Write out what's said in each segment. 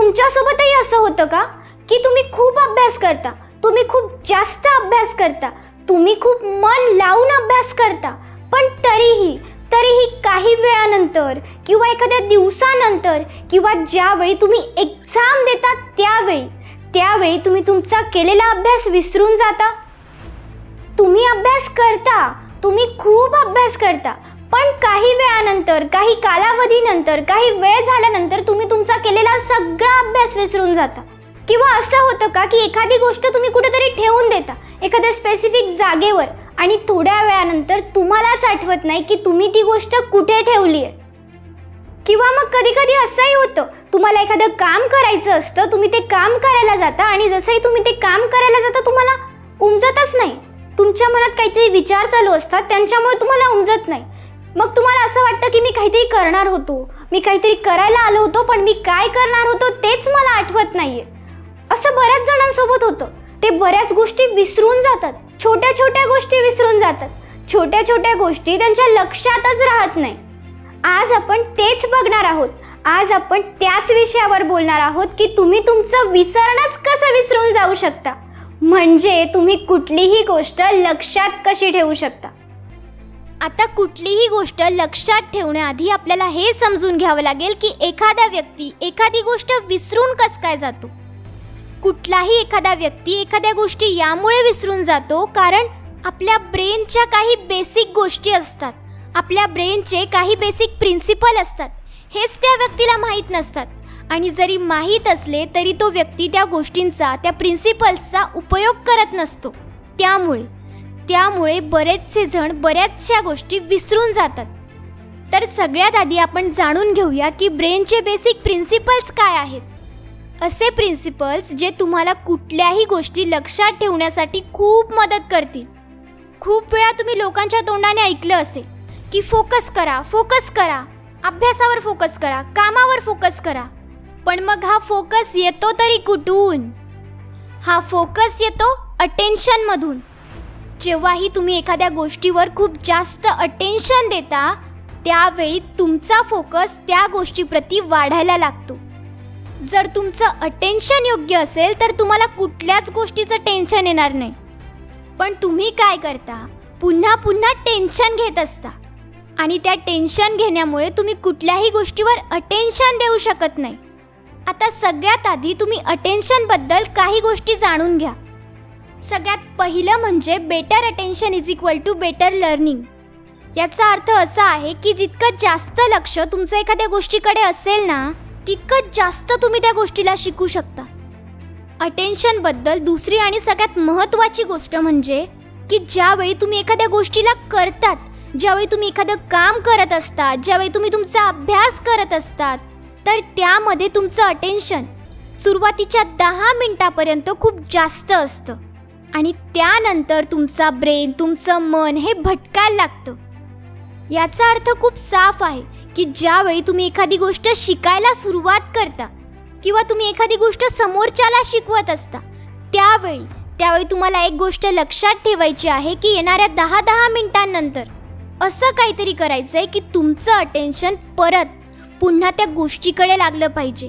तुमच्यासोबतही असं होतं का की तुम्ही खूप अभ्यास करता, तुम्ही खूप जास्त अभ्यास करता, तुम्ही खूप मन लावून अभ्यास करता, पण तरीही काही वेळानंतर किंवा एखाद्या दिवसानंतर किंवा ज्यावेळी तुम्ही एक्झाम देता त्यावेळी तुम्ही तुमचा केलेला अभ्यास विसरून जाता? तुम्ही अभ्यास करता, तुम्ही खूप अभ्यास करता, पण काही वेळानंतर, काही कालावधीनंतर, काही वेळ झाल्यानंतर तुम्ही तुमचा केलेला सगळा अभ्यास विसरून जाता. किंवा असं होतं का की एखादी गोष्ट तुम्ही कुठेतरी ठेवून देता एखाद्या स्पेसिफिक जागेवर आणि थोड्या वेळानंतर तुम्हालाच आठवत नाही की तुम्ही ती गोष्ट कुठे ठेवली आहे? किंवा मग कधी कधी असंही होतं, तुम्हाला एखादं काम करायचं असतं, तुम्ही ते काम करायला जाता आणि जसंही तुम्ही ते काम करायला जाता तुम्हाला उमजतच नाही. तुमच्या मनात काहीतरी विचार चालू असतात, त्यांच्यामुळे तुम्हाला उमजत नाही. मग तुम्हाला असं वाटतं की मी काहीतरी करणार होतो, मी काहीतरी करायला आलो होतो, पण मी काय करणार होतो तेच मला आठवत नाहीये. असं बऱ्याच जणांसोबत होतं. ते बऱ्याच गोष्टी विसरून जातात, छोट्या छोट्या गोष्टी विसरून जातात, छोट्या छोट्या गोष्टी त्यांच्या लक्षातच राहत नाही. आज आपण तेच बघणार आहोत. आज आपण त्याच विषयावर बोलणार आहोत की तुम्ही तुमचं विसरणंच कसं विसरून जाऊ शकता, म्हणजे तुम्ही कुठलीही गोष्ट लक्षात कशी ठेवू शकता. आता कुठलीही गोष्ट लक्षात ठेवण्याआधी आपल्याला हे समजून घ्यावं लागेल की एखादा व्यक्ती एखादी गोष्ट विसरून कसं काय जातो. कुठलाही एखादा व्यक्ती एखाद्या गोष्टी यामुळे विसरून जातो कारण आपल्या ब्रेनच्या काही बेसिक गोष्टी असतात, आपल्या ब्रेनचे काही बेसिक प्रिन्सिपल असतात, हेच त्या व्यक्तीला माहीत नसतात. आणि जरी माहीत असले तरी तो व्यक्ती त्या गोष्टींचा, त्या प्रिन्सिपल्सचा उपयोग करत नसतो. त्यामुळे बरेचसे जण बऱ्याचशा गोष्टी विसरून जातात. तर सगळ्यात आधी आपण जाणून घेऊया की ब्रेनचे बेसिक प्रिन्सिपल्स काय आहेत. असे प्रिन्सिपल्स जे तुम्हाला कुठल्याही गोष्टी लक्षात ठेवण्यासाठी खूप मदत करतील. खूप वेळा तुम्ही लोकांच्या तोंडाने ऐकलं असेल की फोकस करा, अभ्यासावर फोकस करा, कामावर फोकस करा. पण मग हा फोकस येतो तरी कुठून? हा फोकस येतो अटेन्शनमधून. जेव्हाही तुम्ही एखाद्या गोष्टीवर खूप जास्त अटेन्शन देता त्यावेळी तुमचा फोकस त्या गोष्टीप्रती वाढायला लागतो. जर तुमचं अटेन्शन योग्य असेल तर तुम्हाला कुठल्याच गोष्टीचं टेन्शन येणार नाही. पण तुम्ही काय करता, पुन्हा पुन्हा टेन्शन घेत असता आणि त्या टेन्शन घेण्यामुळे तुम्ही कुठल्याही गोष्टीवर अटेन्शन देऊ शकत नाही. आता सगळ्यात आधी तुम्ही अटेन्शनबद्दल काही गोष्टी जाणून घ्या. सगळ्यात पहिलं म्हणजे better attention is equal to better learning. याचा अर्थ असा आहे की जितकं जास्त लक्ष तुमचं एखाद्या गोष्टीकडे असेल ना तितकं जास्त तुम्ही त्या गोष्टीला शिकू शकता. अटेन्शनबद्दल दुसरी आणि सगळ्यात महत्त्वाची गोष्ट म्हणजे की ज्यावेळी तुम्ही एखाद्या गोष्टीला करतात, ज्यावेळी तुम्ही एखादं काम करत असतात, ज्यावेळी तुम्ही तुमचा अभ्यास करत असतात, तर त्यामध्ये तुमचं अटेन्शन सुरुवातीच्या 10 मिनिटापर्यंत खूप जास्त असतं आणि त्यानंतर तुमचा ब्रेन, तुमचं मन हे भटकायला लागतं. याचा अर्थ खूप साफ आहे की ज्यावेळी तुम्ही एखादी गोष्ट शिकायला सुरुवात करता किंवा तुम्ही एखादी गोष्ट समोरच्याला शिकवत असता त्यावेळी तुम्हाला एक गोष्ट लक्षात ठेवायची आहे की येणाऱ्या 10 मिनिटांनंतर असं काहीतरी करायचं आहे की तुमचं अटेन्शन परत पुन्हा त्या गोष्टीकडे लागलं पाहिजे.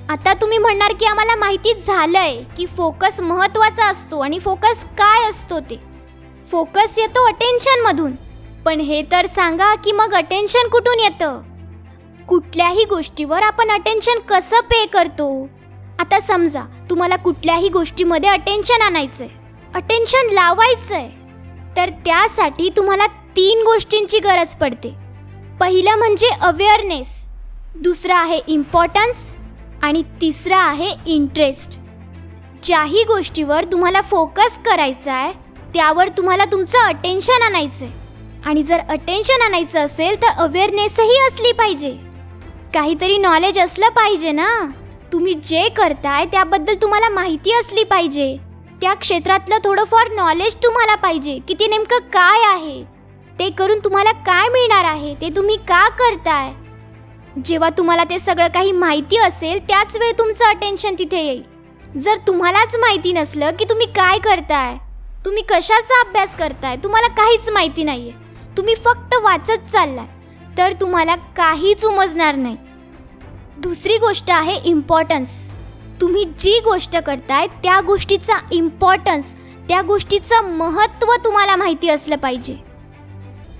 आता तुम्ही म्हणणार की आम्हाला माहिती झालंय की फोकस महत्त्वाचा असतो आणि फोकस काय असतो ते. फोकस येतो अटेन्शनमधून. पण हे तर सांगा की मग अटेन्शन कुठून येतं? कुठल्याही गोष्टीवर आपण अटेन्शन कसं पे करतो? आता समजा तुम्हाला कुठल्याही गोष्टीमध्ये अटेन्शन आणायचंय, अटेन्शन लावायचंय, तर त्यासाठी तुम्हाला 3 गोष्टींची गरज पडते. पहिलं म्हणजे अवेअरनेस, दुसरं आहे इम्पॉर्टन्स आणि तिसरं आहे इंटरेस्ट. ज्याही गोष्टीवर तुम्हाला फोकस करायचा आहे त्यावर तुम्हाला तुमचं अटेन्शन आणायचं आहे. आणि जर अटेन्शन आणायचं असेल तर अवेअरनेसही असली पाहिजे, काहीतरी नॉलेज असलं पाहिजे ना. तुम्ही जे करताय त्याबद्दल तुम्हाला माहिती असली पाहिजे, त्या क्षेत्रातलं थोडंफार नॉलेज तुम्हाला पाहिजे की ते नेमकं काय आहे, ते करून तुम्हाला काय मिळणार आहे, ते तुम्ही का करताय. जेव्हा तुम्हाला ते सगळं काही माहिती असेल त्याच वेळी तुमचं अटेन्शन तिथे येईल. जर तुम्हालाच माहिती नसलं की तुम्ही काय करताय, तुम्ही कशाचा अभ्यास करताय, तुम्हाला काहीच माहिती नाही आहे, तुम्ही फक्त वाचत चाललाय, तर तुम्हाला काहीच उमजणार नाही. दुसरी गोष्ट आहे इम्पॉर्टन्स. तुम्ही जी गोष्ट करताय त्या गोष्टीचा इम्पॉर्टन्स, त्या महत्त्व तुम्हाला माहिती असलं पाहिजे.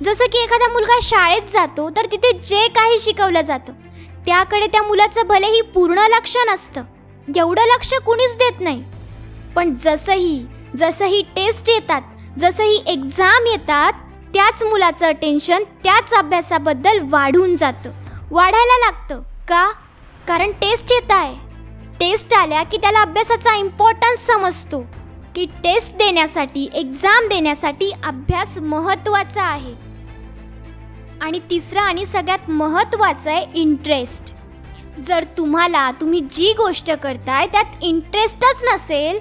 जसं की एखादा मुलगा शाळेत जातो तर तिथे जे काही शिकवलं जातं त्याकडे त्या मुलाचं भलेही पूर्ण लक्ष नसतं, एवढं लक्ष कुणीच देत नाही. पण जसंही टेस्ट येतात, जसंही एक्झाम येतात, त्याच मुलाचं अटेन्शन त्याच अभ्यासाबद्दल वाढायला लागतं. का? कारण टेस्ट येत आहे. टेस्ट आल्या की त्याला अभ्यासाचा इम्पॉर्टन्स समजतो की टेस्ट देण्यासाठी, एक्झाम देण्यासाठी अभ्यास महत्त्वाचा आहे. आणि तिसरं आणि सगळ्यात महत्त्वाचं आहे इंटरेस्ट. जर तुम्ही जी गोष्ट करताय त्यात इंटरेस्टच नसेल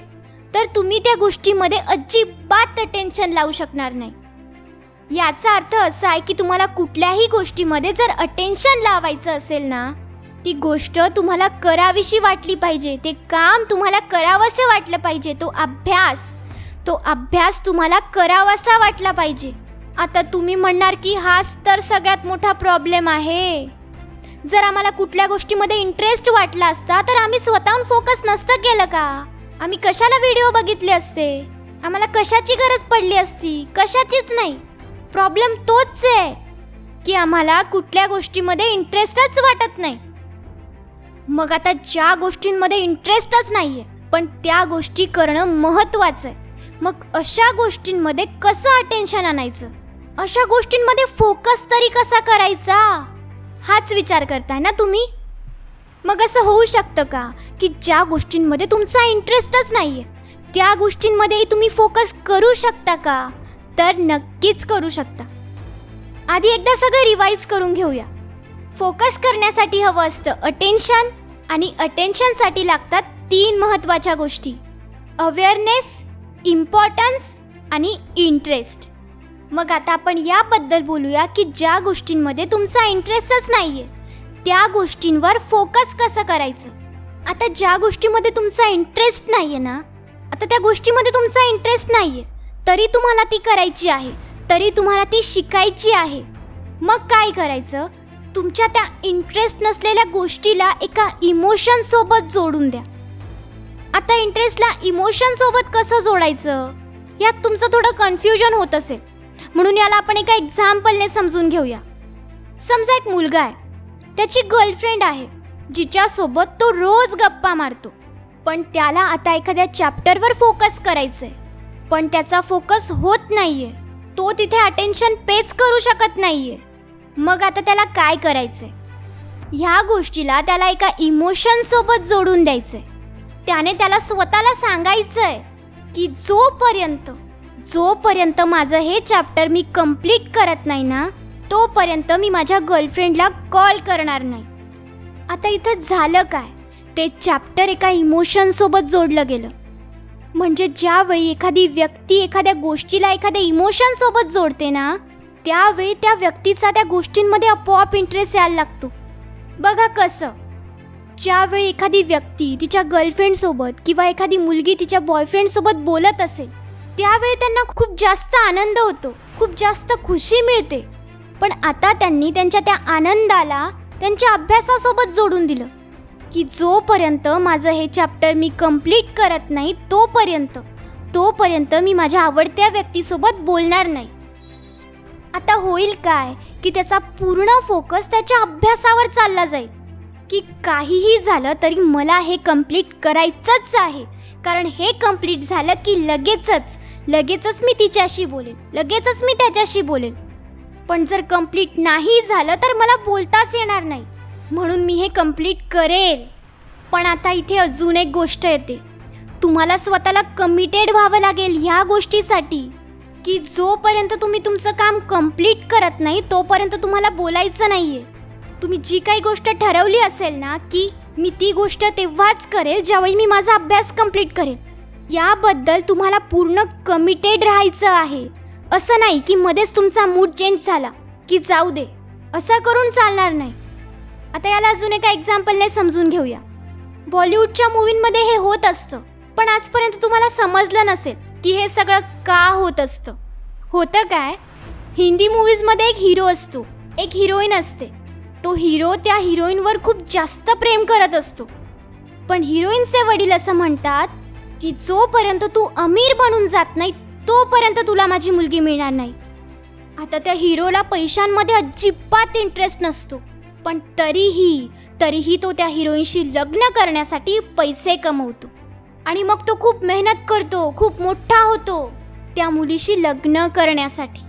तर तुम्ही त्या गोष्टीमध्ये अजिबात टेन्शन लावू शकणार नाही. याचा अर्थ असा आहे की तुम्हाला कुठल्याही गोष्टीमध्ये जर अटेन्शन लावायचं असेल ना, ती गोष्ट तुम्हाला करावीशी वाटली पाहिजे, ते काम तुम्हाला करावंसं वाटलं पाहिजे, तो अभ्यास तुम्हाला करावासा वाटला पाहिजे. आता तुम्ही म्हणणार की हाच तर सगळ्यात मोठा प्रॉब्लेम आहे. जर आम्हाला कुठल्या गोष्टीमध्ये इंटरेस्ट वाटला असता तर आम्ही स्वतःहून फोकस नसतं केलं का? आम्ही कशाला व्हिडिओ बघितले असते? आम्हाला कशाची गरज पडली असती? कशाचीच नाही. प्रॉब्लेम तोच आहे की आम्हाला कुठल्या गोष्टीमध्ये इंटरेस्टच वाटत नाही. मग आता ज्या गोष्टींमध्ये इंटरेस्टच नाहीये पण त्या गोष्टी करणं महत्त्वाचं आहे, मग अशा गोष्टींमध्ये कसं अटेन्शन आणायचं? अशा गोष्टींमध्ये फोकस तरी कसा करायचा? हाच विचार करताय ना तुम्ही? मग असं होऊ शकतं का की ज्या गोष्टींमध्ये तुमचा इंटरेस्टच नाहीये त्या गोष्टींमध्येही तुम्ही फोकस करू शकता का? तर नक्कीच करू शकता. आधी एकदा सगळं रिवाइज करून घेऊया. फोकस करण्यासाठी हवं असतं अटेन्शन, आणि अटेन्शनसाठी लागतात 3 महत्त्वाच्या गोष्टी: अवेअरनेस, इम्पॉर्टन्स आणि इंटरेस्ट. मग आता आपण याबद्दल बोलूया की ज्या गोष्टींमध्ये तुमचा इंटरेस्टच नाहीये त्या गोष्टींवर फोकस कसं करायचं. आता ज्या गोष्टीमध्ये तुमचा इंटरेस्ट नाहीये ना, आता त्या गोष्टीमध्ये तुमचा इंटरेस्ट नाहीये तरी तुम्हाला ती करायची आहे, तरी तुम्हाला ती शिकायची आहे. मग काय करायचं? तुमच्या त्या इंटरेस्ट नसलेल्या गोष्टीला एका इमोशनसोबत जोडून द्या. आता इंटरेस्टला इमोशनसोबत कसं जोडायचं यात तुमचं थोडं कन्फ्युजन होत असेल, म्हणून याला आपण एका एक्झाम्पलने समजून घेऊया. समजा एक मुलगा आहे, त्याची गर्लफ्रेंड आहे जिच्यासोबत तो रोज गप्पा मारतो, पण त्याला आता एखाद्या चॅप्टरवर फोकस करायचंय पण त्याचा फोकस होत नाहीये, तो तिथे अटेन्शन पेच करू शकत नाहीये. मग आता त्याला काय करायचंय? ह्या गोष्टीला त्याला एका इमोशनसोबत जोडून द्यायचंय. त्याने त्याला स्वतःला सांगायचंय की जोपर्यंत माझं हे चॅप्टर मी कंप्लीट करत नाही ना तोपर्यंत मी माझ्या गर्लफ्रेंडला कॉल करणार नाही. आता इथं झालं काय? ते चॅप्टर एका इमोशनसोबत जोडलं गेलं. म्हणजे ज्यावेळी एखादी व्यक्ती एखाद्या गोष्टीला एखाद्या इमोशनसोबत जोडते ना, त्यावेळी त्या व्यक्तीचा त्या गोष्टींमध्ये आपोआप इंटरेस्ट यायला लागतो. बघा कसं, ज्यावेळी एखादी व्यक्ती तिच्या गर्लफ्रेंडसोबत किंवा एखादी मुलगी तिच्या बॉयफ्रेंडसोबत बोलत असेल त्यावेळी त्यांना खूप जास्त आनंद होतो, खूप जास्त खुशी मिळते. पण आता त्यांनी त्यांच्या त्या आनंदाला त्यांच्या अभ्यासासोबत जोडून दिलं की जोपर्यंत माझं हे चॅप्टर मी कंप्लीट करत नाही तोपर्यंत मी माझ्या आवडत्या व्यक्तीसोबत बोलणार नाही. आता होईल काय की त्याचा पूर्ण फोकस त्याच्या अभ्यासावर चालला जाईल की काहीही झालं तरी मला हे कंप्लीट करायचंच आहे, कारण हे कंप्लीट झालं की लगेचच मी तिच्याशी बोलेन, लगेचच मी त्याच्याशी बोलेन. पण जर कंप्लीट नाही झालं तर मला बोलताच येणार नाही, म्हणून मी हे कंप्लीट करेल. पण आता इथे अजून एक गोष्ट येते. तुम्हाला स्वतःला कमिटेड व्हावं लागेल ह्या गोष्टीसाठी की जोपर्यंत तुम्ही तुमचं काम कंप्लीट करत नाही तोपर्यंत तुम्हाला बोलायचं नाहीये. तुम्ही जी काही गोष्ट ठरवली असेल ना की मी ती गोष्ट तेव्हाच करेल ज्यावेळी मी माझा अभ्यास कंप्लीट करेल, याबद्दल तुम्हाला पूर्ण कमिटेड राहायचं आहे. असं नाही की मध्येच तुमचा मूड चेंज झाला की जाऊ दे, असं करून चालणार नाही. आता याला अजून एका एक्झाम्पलने समजून घेऊया. बॉलिवूडच्या मूवींमध्ये हे होत असतं, पण आजपर्यंत तुम्हाला समजलं नसेल की हे सगळं का होत असतं. होतं काय, हिंदी मूवीजमध्ये एक हिरो असतो, एक हिरोईन असते. तो हिरो त्या हिरोईनवर खूप जास्त प्रेम करत असतो. पण हिरोईनचे वडील असं म्हणतात की जोपर्यंत तू अमीर बनून जात नाही तोपर्यंत तुला माझी मुलगी मिळणार नाही. आता त्या हिरोला पैशांमध्ये अजिबात इंटरेस्ट नसतो, पण तरीही तो त्या हिरोईनशी लग्न करण्यासाठी पैसे कमवतो आणि मग तो खूप मेहनत करतो, खूप मोठा होतो त्या मुलीशी लग्न करण्यासाठी.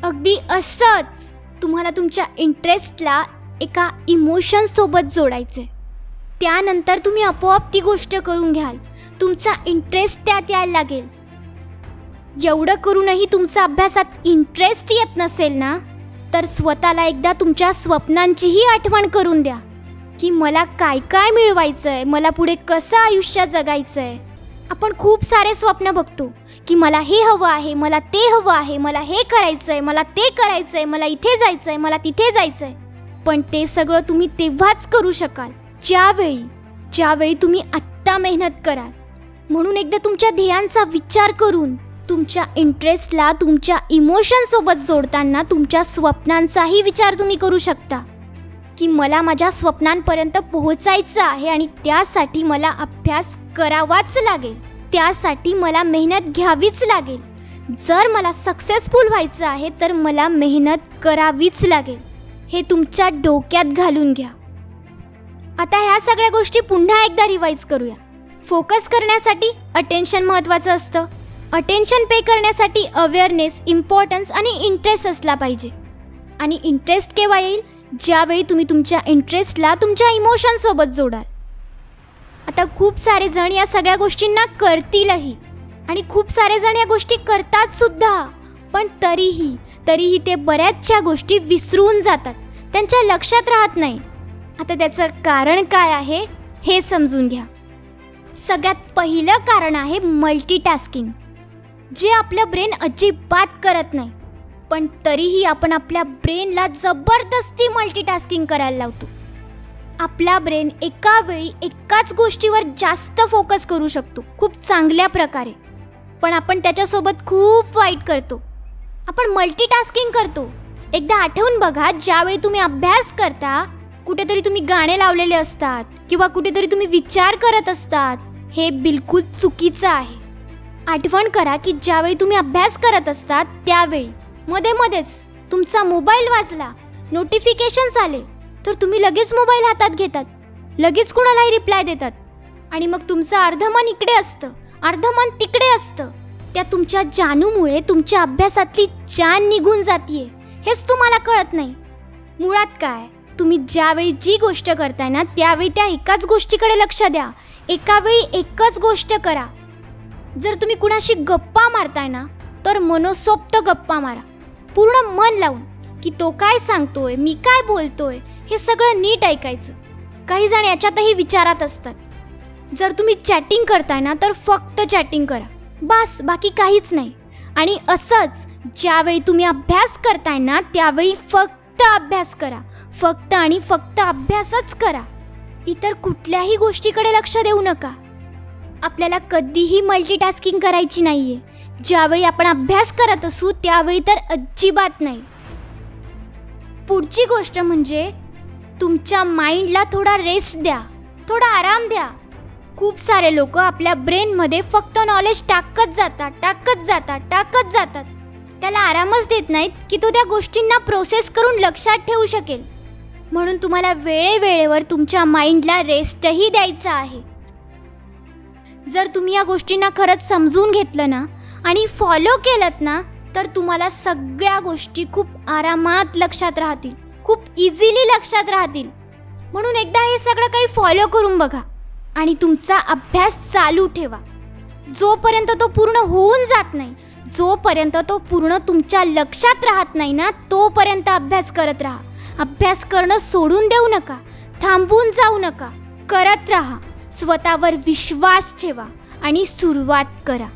अगदी असंच तुम्हाला तुमच्या इंटरेस्टला एका इमोशनसोबत जोडायचे. त्यानंतर तुम्ही आपोआप ती गोष्ट करून घ्याल. तुमचा इंटरेस्ट त्यात यायला लागेल. एवढं करूनही तुमचा अभ्यासात इंटरेस्ट येत नसेल ना, तर स्वतःला एकदा तुमच्या स्वप्नांचीही आठवण करून द्या की मला काय काय मिळवायचं आहे, मला पुढे कसं आयुष्य जगायचं आहे. आपण खूप सारे स्वप्न बघतो की मला हे हवं आहे, मला ते हवं आहे, मला हे करायचं आहे, मला ते करायचं आहे, मला इथे जायचं आहे, मला तिथे जायचं आहे. पण ते सगळं तुम्ही तेव्हाच करू शकाल ज्यावेळी तुम्ही आत्ता मेहनत कराल. म्हणून एकदा तुमच्या ध्येयांचा विचार करून तुमच्या इंटरेस्टला तुमच्या इमोशनसोबत जोडताना तुमच्या स्वप्नांचाही विचार तुम्ही करू शकता की मला माझ्या स्वप्नांपर्यंत पोहोचायचं आहे आणि त्यासाठी मला अभ्यास करावाच लागेल, त्यासाठी मला मेहनत घ्यावीच लागेल. जर मला सक्सेसफुल व्हायचं आहे तर मला मेहनत करावीच लागेल. हे तुमच्या डोक्यात घालून घ्या. आता ह्या सगळ्या गोष्टी पुन्हा एकदा रिवाइज करूया. फोकस करण्यासाठी अटेन्शन महत्त्वाचं असतं. अटेन्शन पे करण्यासाठी अवेअरनेस, इम्पॉर्टन्स आणि इंटरेस्ट असला पाहिजे. आणि इंटरेस्ट केव्हा येईल? ज्यावेळी तुम्ही तुमच्या इंटरेस्टला तुमच्या इमोशनसोबत जोडाल. आता खूप सारे जण या सगळ्या गोष्टींना करतीलही आणि खूप सारे जण या गोष्टी करतात सुद्धा, पण तरीही ते बऱ्याचशा गोष्टी विसरून जातात, त्यांच्या लक्षात राहत नाही. आता त्याचं कारण काय आहे हे समजून घ्या. सगळ्यात पहिलं कारण आहे मल्टीटास्किंग, जे आपलं ब्रेन अजिबात करत नाही, पण तरीही आपण आपल्या ब्रेनला जबरदस्ती मल्टीटास्किंग करायला लावतो. आपला ब्रेन एका वेळी एकाच गोष्टीवर जास्त फोकस करू शकतो खूप चांगल्या प्रकारे, पण आपण त्याच्यासोबत खूप वाईट करतो. आपण मल्टीटास्किंग करतो. एकदा आठवून बघा, ज्यावेळी तुम्ही अभ्यास करता कुठेतरी तुम्ही गाणे लावलेले असतात किंवा कुठेतरी तुम्ही विचार करत असतात. हे बिलकुल चुकीचं आहे. आठवण करा की ज्यावेळी तुम्ही अभ्यास करत असतात त्यावेळी मध्येच तुमचा मोबाईल वाजला, नोटिफिकेशन्स आले, तर तुम्ही लगेच मोबाईल हातात घेतात, लगेच कुणालाही रिप्लाय देतात आणि मग तुमचं अर्ध मन इकडे असतं, अर्ध मन तिकडे असतं. त्या तुमच्या जानूमुळे तुमच्या अभ्यासातली जान निघून जातीये, हेच तुम्हाला कळत नाही. मुळात काय, तुम्ही ज्यावेळी जी गोष्ट करताय ना त्यावेळी त्या एकाच गोष्टीकडे लक्ष द्या. एका वेळी एकच गोष्ट करा. जर तुम्ही कुणाशी गप्पा मारताय ना तर मनोसोक्त गप्पा मारा, पूर्ण मन लावून की तो काय सांगतोय, मी काय बोलतोय, हे सगळं नीट ऐकायचं. काही जण याच्यातही विचारात असतात. जर तुम्ही चॅटिंग करताय ना तर फक्त चॅटिंग करा, बस, बाकी काहीच नाही. आणि असंच ज्यावेळी तुम्ही अभ्यास करताय ना त्यावेळी फक्त अभ्यास करा, फक्त आणि फक्त अभ्यासच करा. इतर कुठल्याही गोष्टीकडे लक्ष देऊ नका. आपल्याला कधीही मल्टीटास्किंग करायची नाहीये. ज्यावेळी आपण अभ्यास करत असू त्यावेळी तर अजिबात नाही. पुढची गोष्ट म्हणजे तुमच्या माइंडला थोडा रेस्ट द्या, थोडा आराम द्या. खूप सारे लोक आपल्या ब्रेनमध्ये फक्त नॉलेज टाकत जातात. त्याला आरामच देत नाहीत की तो त्या गोष्टींना प्रोसेस करून लक्षात ठेवू शकेल. म्हणून तुम्हाला वेळेवेळेवर तुमच्या माइंडला रेस्टही द्यायचा आहे. जर तुम्ही या गोष्टींना खरंच समजून घेतलं ना आणि फॉलो केलत ना तर तुम्हाला सगळ्या गोष्टी खूप आरामात लक्षात राहतील, खूप इझिली लक्षात राहतील. म्हणून एकदा हे सगळं काही फॉलो करून बघा आणि तुमचा अभ्यास चालू ठेवा. जोपर्यंत तो पूर्ण होऊन जात नाही, जोपर्यंत तो पूर्ण तुमच्या लक्षात राहत नाही ना तोपर्यंत अभ्यास करत राहा. अभ्यास करणं सोडून देऊ नका, थांबून जाऊ नका, करत राहा. स्वतःवर विश्वास ठेवा आणि सुरुवात करा.